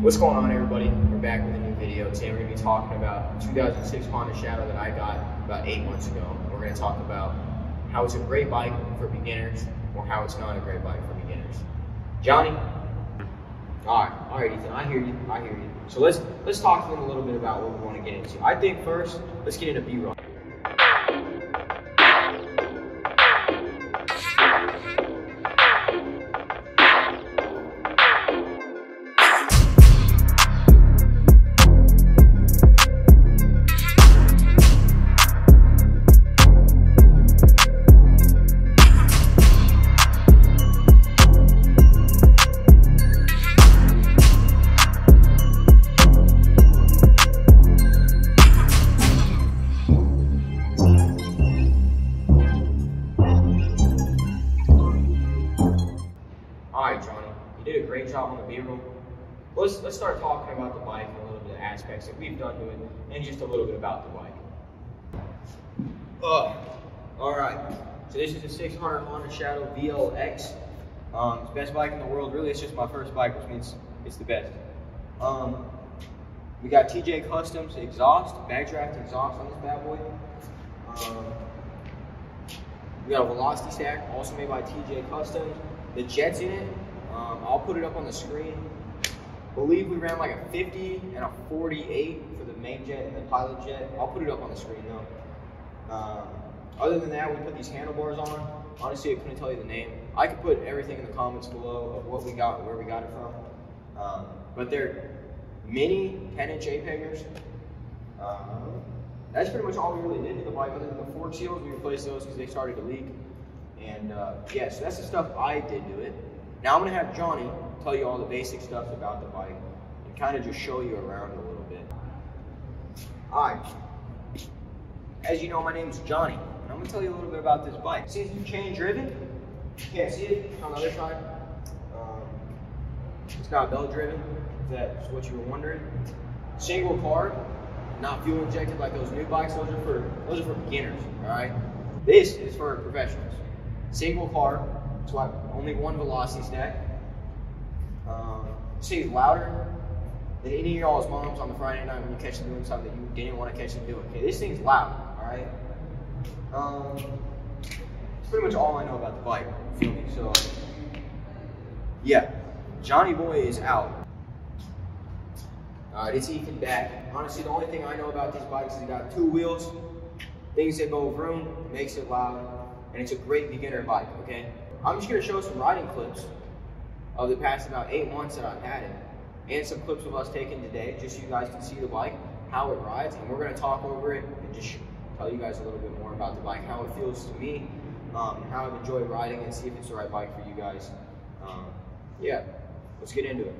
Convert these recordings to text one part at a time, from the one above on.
What's going on, everybody? We're back with a new video. Today we're going to be talking about 2006 Honda Shadow that I got about 8 months ago. We're going to talk about how it's a great bike for beginners or how it's not a great bike for beginners. Johnny? All right, Ethan, I hear you. So let's talk to them a little bit about what we want to get into. I think first, let's get into B-roll. Alright, Johnny, you did a great job on the B-roll. Let's start talking about the bike and a little bit of aspects that we've done to it and just a little bit about the bike. Alright, so this is a 600 Honda Shadow VLX. It's the best bike in the world. Really, it's just my first bike, which means it's the best. We got TJ Customs exhaust, Backdraft exhaust on this bad boy. We got a velocity stack, also made by TJ Customs. The jet's in it. I'll put it up on the screen. I believe we ran like a 50 and a 48 for the main jet and the pilot jet. I'll put it up on the screen though. Other than that, we put these handlebars on. Honestly, I couldn't tell you the name. I could put everything in the comments below of what we got and where we got it from. But they're mini 10-inch A-peggers. That's pretty much all we really did to the bike. Other than the fork seals, we replaced those because they started to leak. And yeah, so that's the stuff I did to it. Now I'm gonna have Johnny tell you all the basic stuff about the bike and kind of just show you around a little bit. All right, as you know, my name is Johnny, and I'm gonna tell you a little bit about this bike. See, it's chain driven. You can't see it on the other side. It's not belt driven, if that's what you were wondering. Single carb, not fuel injected like those new bikes. Those are for beginners. All right, this is for professionals. Single carb, that's why only one velocity stack. See, louder than any of y'all's moms on the Friday night when you catch them doing something that you didn't want to catch them doing. Okay, this thing's loud, alright? It's pretty much all I know about the bike, you feel me? So, yeah, Johnny Boy is out. Alright, it's Ethan back. Honestly, the only thing I know about these bikes is it got 2 wheels, things that go vroom, makes it loud, and it's a great beginner bike, okay? I'm just gonna show some riding clips of the past about 8 months that I've had it, and some clips of us taken today, just so you guys can see the bike, how it rides, and we're gonna talk over it and just tell you guys a little bit more about the bike, how it feels to me, how I've enjoyed riding, and see if it's the right bike for you guys. Yeah, let's get into it.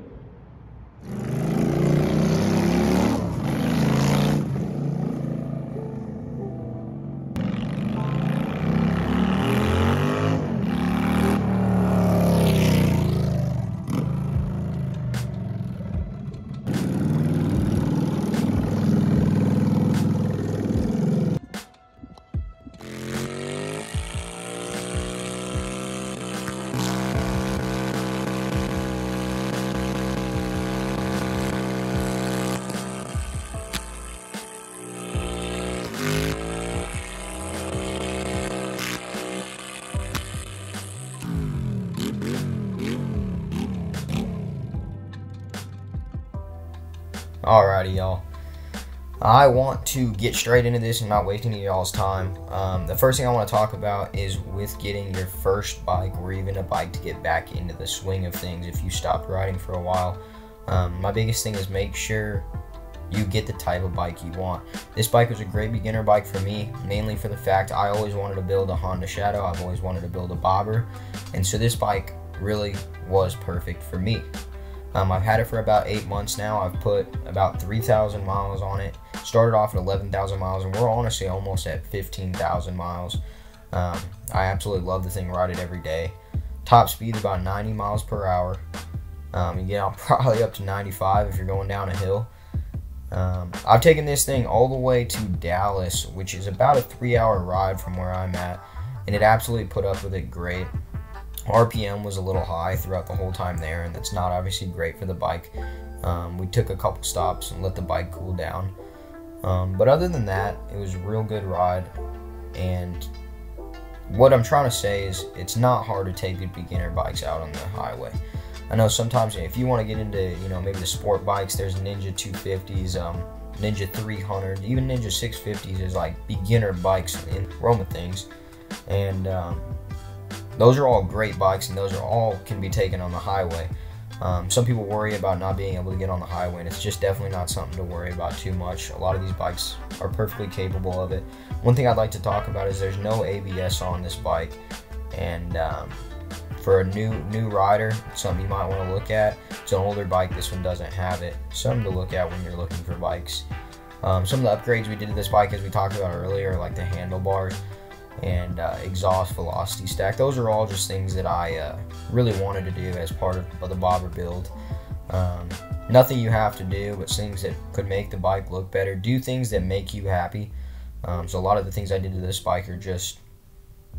Alrighty, y'all. I want to get straight into this and not waste any of y'all's time. The first thing I want to talk about is with getting your first bike or even a bike to get back into the swing of things if you stopped riding for a while. My biggest thing is make sure you get the type of bike you want. This bike was a great beginner bike for me, mainly for the fact I always wanted to build a Honda Shadow. I've always wanted to build a bobber, and so this bike really was perfect for me. I've had it for about 8 months now. I've put about 3,000 miles on it. Started off at 11,000 miles, and we're honestly almost at 15,000 miles. I absolutely love the thing, ride it every day. Top speed about 90 miles per hour. You get out probably up to 95 if you're going down a hill. I've taken this thing all the way to Dallas, which is about a 3-hour ride from where I'm at, and it absolutely put up with it great. RPM was a little high throughout the whole time there, and that's not obviously great for the bike. We took a couple stops and let the bike cool down. But other than that, it was a real good ride. And what I'm trying to say is it's not hard to take good beginner bikes out on the highway. I know sometimes if you want to get into, maybe the sport bikes, there's Ninja 250s, Ninja 300, even Ninja 650s is like beginner bikes in Roma things. And those are all great bikes, and those are all can be taken on the highway. Some people worry about not being able to get on the highway, and it's just definitely not something to worry about too much. A lot of these bikes are perfectly capable of it. One thing I'd like to talk about is there's no ABS on this bike, and for a new rider, something you might want to look at. It's an older bike, this one doesn't have it. Something to look at when you're looking for bikes. Some of the upgrades we did to this bike, as we talked about earlier, like the handlebars and exhaust velocity stack. Those are all just things that I really wanted to do as part of the bobber build. Nothing you have to do, but things that could make the bike look better. Do things that make you happy. So a lot of the things I did to this bike are just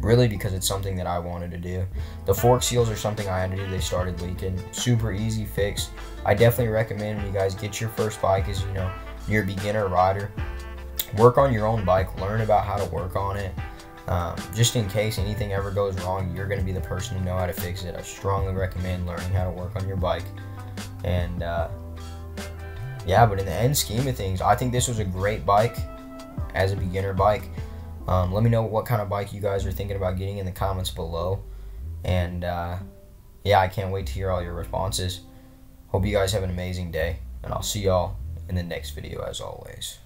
really because it's something that I wanted to do. The fork seals are something I had to do. They started leaking. Super easy fix. I definitely recommend when you guys get your first bike, as you're a beginner rider, work on your own bike, learn about how to work on it. Just in case anything ever goes wrong, you're going to be the person to know how to fix it. I strongly recommend learning how to work on your bike. And yeah, but in the end scheme of things, I think this was a great bike as a beginner bike. Let me know what kind of bike you guys are thinking about getting in the comments below. And yeah, I can't wait to hear all your responses. Hope you guys have an amazing day, and I'll see y'all in the next video as always.